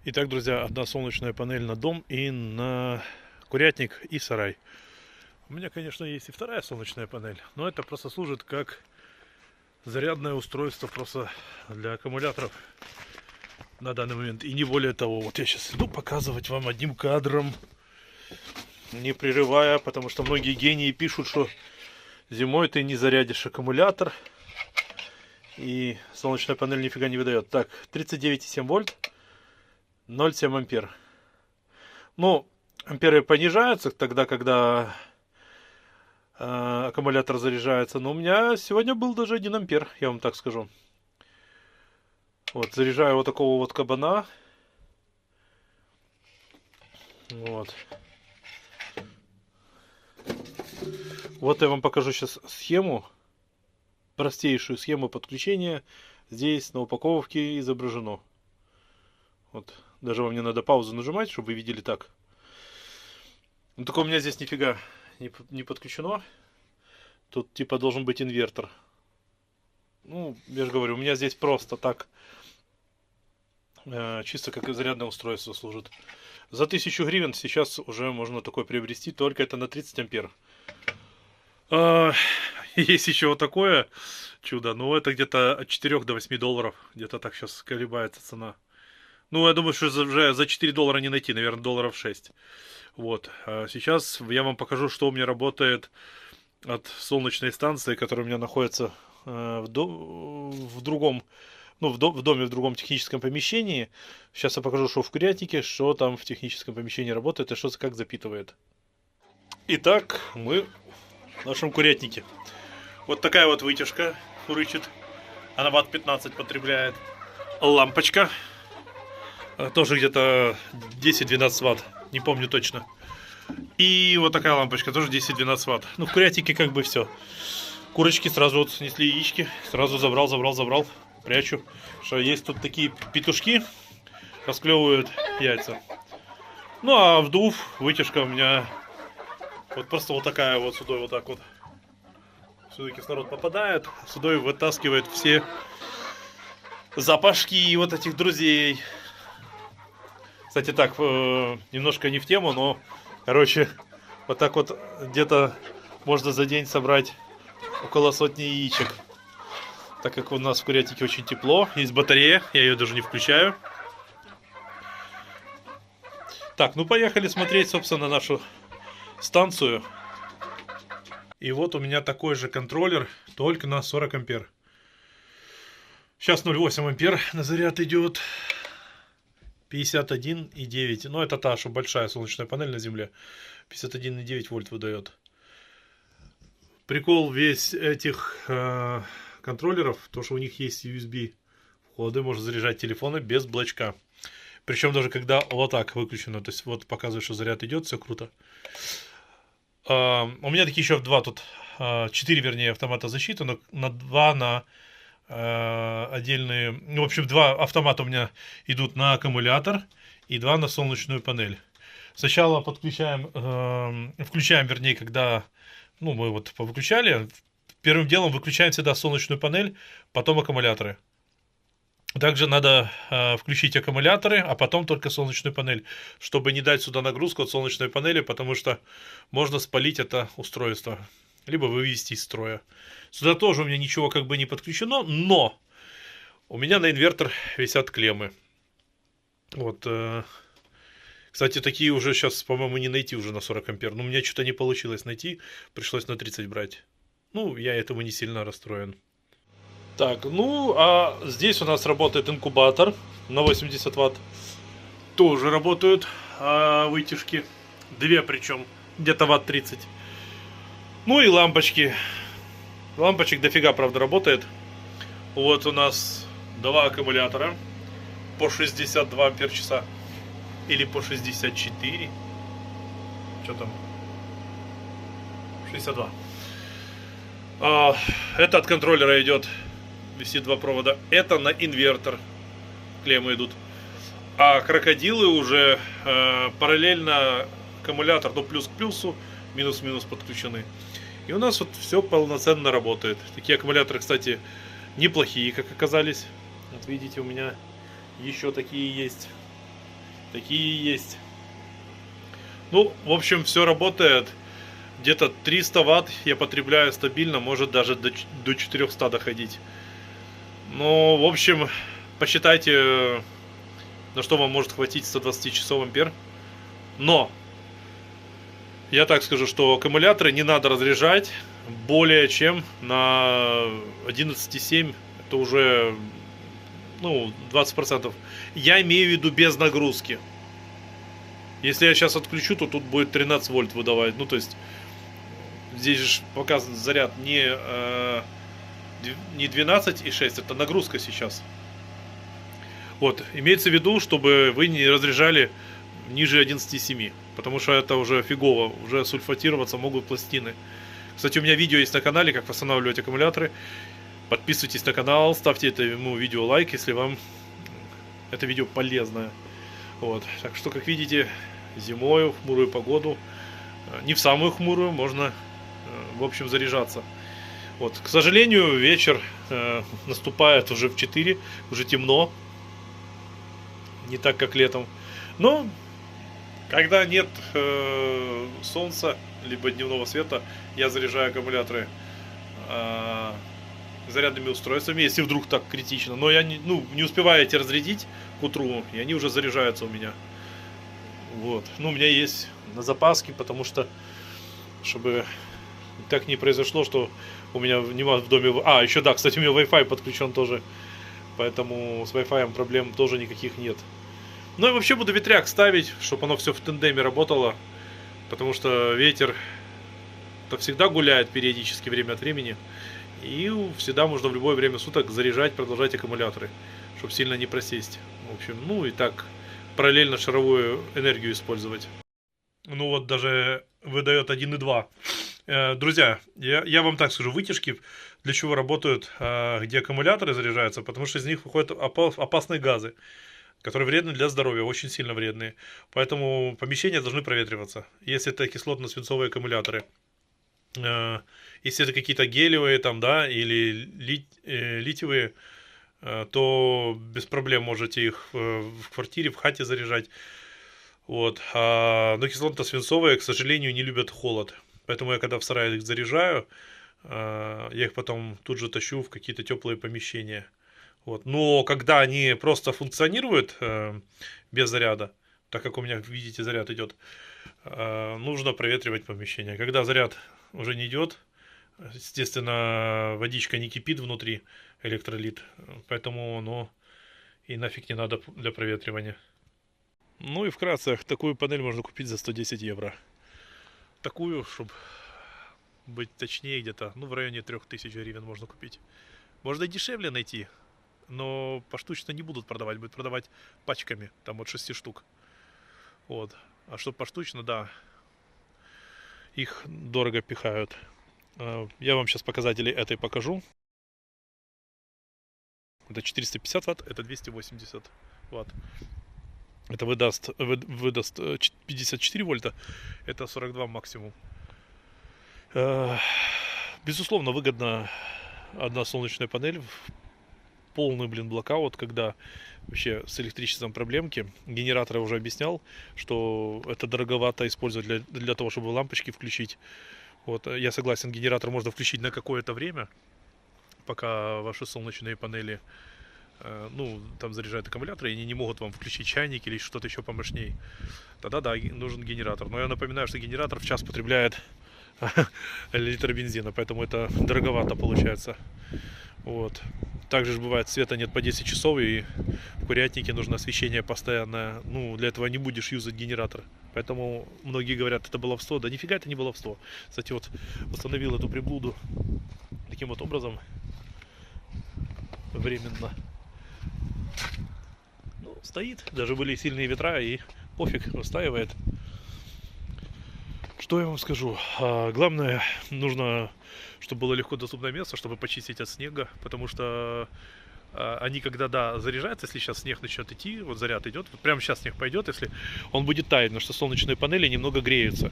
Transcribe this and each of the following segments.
Итак, друзья, одна солнечная панель на дом и на курятник и сарай. У меня, конечно, есть и вторая солнечная панель, но это просто служит как зарядное устройство просто для аккумуляторов на данный момент. И не более того. Вот я сейчас иду показывать вам одним кадром, не прерывая, потому что многие гении пишут, что зимой ты не зарядишь аккумулятор и солнечная панель нифига не выдает. Так, 39,7 вольт. 0,7 ампер. Ну, амперы понижаются тогда, когда аккумулятор заряжается. Но у меня сегодня был даже 1 ампер, я вам так скажу. Вот, заряжаю вот такого вот кабана. Вот. Вот я вам покажу сейчас схему. Простейшую схему подключения. Здесь на упаковке изображено. Вот. Даже вам не надо паузу нажимать, чтобы вы видели так. Ну, только у меня здесь нифига не подключено. Тут типа должен быть инвертор. Ну, я же говорю, у меня здесь просто так. Чисто как зарядное устройство служит. За 1000 гривен сейчас уже можно такое приобрести. Только это на 30 ампер. Есть еще вот такое чудо. Но это где-то от 4 до 8 долларов. Где-то так сейчас колебается цена. Ну, я думаю, что уже за 4 доллара не найти, наверное, долларов 6. Вот. А сейчас я вам покажу, что у меня работает от солнечной станции, которая у меня находится в другом, ну, в доме, в другом техническом помещении. Сейчас я покажу, что в курятнике, что там в техническом помещении работает и что как запитывает. Итак, мы в нашем курятнике. Вот такая вот вытяжка фурычит. Она ватт 15 потребляет. Лампочка. Тоже где-то 10-12 ватт, не помню точно. И вот такая лампочка, тоже 10-12 ватт. Ну, в курятнике как бы все. Курочки сразу вот снесли яички, сразу забрал, прячу. Что есть тут такие петушки, расклевывают яйца. Ну, а вдув, вытяжка у меня вот просто вот такая вот, сюда вот так вот. Сюда кислород попадает, сюда вытаскивает все запашки вот этих друзей. Кстати, так, немножко не в тему, но, короче, вот так вот где-то можно за день собрать около сотни яичек. Так как у нас в курятнике очень тепло, есть батарея, я ее даже не включаю. Так, ну поехали смотреть, собственно, нашу станцию. И вот у меня такой же контроллер, только на 40 ампер. Сейчас 0,8 ампер на заряд идет. 51,9. Ну, это та, что большая солнечная панель на земле. 51,9 вольт выдает. Прикол весь этих контроллеров, то, что у них есть USB входы, можно заряжать телефоны без блочка. Причем даже когда вот так выключено. То есть вот показывает, что заряд идет, все круто. У меня такие еще 2 тут, 4 вернее автомата защиты, но на 2 отдельные, ну, в общем, 2 автомата у меня идут на аккумулятор и 2 на солнечную панель. Сначала подключаем, включаем, вернее, когда, ну, мы вот повыключали, первым делом выключаем всегда солнечную панель, потом аккумуляторы. Также надо включить аккумуляторы, а потом только солнечную панель, чтобы не дать сюда нагрузку от солнечной панели, потому что можно спалить это устройство, либо вывести из строя. Сюда тоже у меня ничего как бы не подключено, но у меня на инвертор висят клеммы. Вот. Кстати, такие уже сейчас, по-моему, не найти уже на 40 ампер. Но у меня что-то не получилось найти, пришлось на 30 брать. Ну, я этому не сильно расстроен. Так, ну, а здесь у нас работает инкубатор на 80 ватт. Тоже работают вытяжки. 2 причем, где-то ватт 30. Ну и лампочки. Лампочек дофига, правда, работает. Вот у нас 2 аккумулятора по 62 ампер часа. Или по 64. Что там? 62. Это от контроллера идет. Висит 2 провода. Это на инвертор. Клеммы идут. А крокодилы уже параллельно аккумулятор, ну, плюс к плюсу, минус к минус подключены. И у нас вот все полноценно работает. Такие аккумуляторы, кстати, неплохие, как оказались. Вот видите, у меня еще такие есть. такие есть. Ну, в общем, все работает. Где-то 300 ватт я потребляю стабильно, может даже до 400 доходить. Ну, в общем, посчитайте, на что вам может хватить 120 часов ампер. Но я так скажу, что аккумуляторы не надо разряжать более чем на 11,7. Это уже, ну, 20%. Я имею в виду без нагрузки. Если я сейчас отключу, то тут будет 13 вольт выдавать. Ну, то есть, здесь же показан заряд не 12,6, это нагрузка сейчас. Вот, имеется в виду, чтобы вы не разряжали ниже 11,7. Потому что это уже фигово, уже сульфатироваться могут пластины. Кстати, у меня видео есть на канале, как восстанавливать аккумуляторы. Подписывайтесь на канал, ставьте этому видео лайк, если вам это видео полезное. Вот. Так что, как видите, зимой, в хмурую погоду, не в самую хмурую, можно, в общем, заряжаться. Вот. К сожалению, вечер наступает уже в 4, уже темно, не так, как летом. Но, когда нет солнца, либо дневного света, я заряжаю аккумуляторы зарядными устройствами, если вдруг так критично. Но я не успеваю эти разрядить к утру, и они уже заряжаются у меня. Вот. Ну, у меня есть на запаске, потому что, чтобы так не произошло, что у меня нема в доме... А, еще да, кстати, у меня Wi-Fi подключен тоже, поэтому с Wi-Fi проблем тоже никаких нет. Ну и вообще буду ветряк ставить, чтобы оно все в тандеме работало, потому что ветер-то всегда гуляет периодически, время от времени. И всегда можно в любое время суток заряжать, продолжать аккумуляторы, чтобы сильно не просесть. В общем, ну и так параллельно шаровую энергию использовать. Ну вот даже выдает 1,2. Друзья, я вам так скажу, вытяжки для чего работают, где аккумуляторы заряжаются, потому что из них выходят опасные газы, которые вредны для здоровья, очень сильно вредные. Поэтому помещения должны проветриваться, если это кислотно-свинцовые аккумуляторы. Если это какие-то гелевые там, да, или литиевые, то без проблем можете их в квартире, в хате заряжать. Вот. Но кислотно-свинцовые, к сожалению, не любят холод. Поэтому я когда в сарае их заряжаю, я их потом тут же тащу в какие-то теплые помещения. Вот. Но когда они просто функционируют без заряда, так как у меня, видите, заряд идет, нужно проветривать помещение. Когда заряд уже не идет, естественно, водичка не кипит внутри, электролит, поэтому оно и нафиг не надо для проветривания. Ну и вкратце, такую панель можно купить за 110 евро. Такую, чтобы быть точнее, где-то, ну, в районе 3000 гривен можно купить. Можно и дешевле найти, но поштучно не будут продавать, будут продавать пачками, там от 6 штук. Вот. А чтобы поштучно, да, их дорого пихают. Я вам сейчас показатели этой покажу. Это 450 ватт, это 280 ватт. Это выдаст 54 вольта, это 42 максимум. Безусловно, выгодна одна солнечная панель. Полный, блокаут, когда вообще с электричеством проблемки. Генератор я уже объяснял, что это дороговато использовать для того, чтобы лампочки включить. Вот, я согласен, генератор можно включить на какое-то время, пока ваши солнечные панели, ну, там заряжают аккумуляторы, и они не могут вам включить чайник или что-то еще помощней. Тогда да, нужен генератор. Но я напоминаю, что генератор в час потребляет литр бензина, поэтому это дороговато получается. Вот. Также же бывает, света нет по 10 часов, и в курятнике нужно освещение постоянное. Ну, для этого не будешь юзать генератор. Поэтому многие говорят, это баловство. Да нифига это не баловство. Кстати, вот установил эту приблуду таким вот образом. Временно. Ну, стоит. Даже были сильные ветра, и пофиг, устаивает. Что я вам скажу? Главное, нужно, чтобы было легко доступное место, чтобы почистить от снега, потому что они, когда, да, заряжаются, если сейчас снег начнет идти, вот заряд идет, вот прямо сейчас снег пойдет, если он будет таять, потому что солнечные панели немного греются.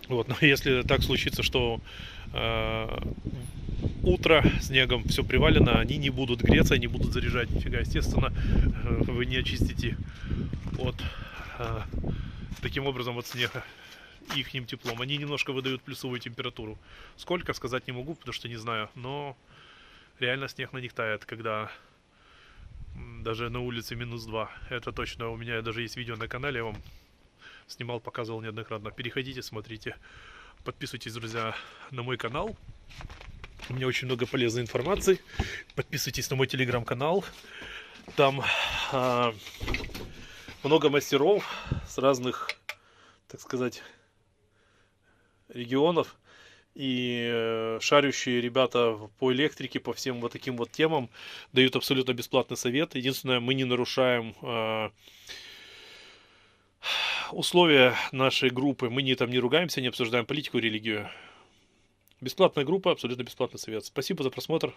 Вот, но если так случится, что утро снегом все привалено, они не будут греться, не будут заряжать нифига. Естественно, вы не очистите от таким образом от снега и ихним теплом. Они немножко выдают плюсовую температуру. Сколько, сказать не могу, потому что не знаю. Но реально снег на них тает, когда даже на улице -2. Это точно. У меня даже есть видео на канале, я вам снимал, показывал неоднократно. Переходите, смотрите. Подписывайтесь, друзья, на мой канал. У меня очень много полезной информации. Подписывайтесь на мой телеграм-канал. Там много мастеров с разных, так сказать, регионов. И шарящие ребята по электрике, по всем вот таким вот темам дают абсолютно бесплатный совет. Единственное, мы не нарушаем условия нашей группы. Мы там не ругаемся, не обсуждаем политику и религию. Бесплатная группа, абсолютно бесплатный совет. Спасибо за просмотр.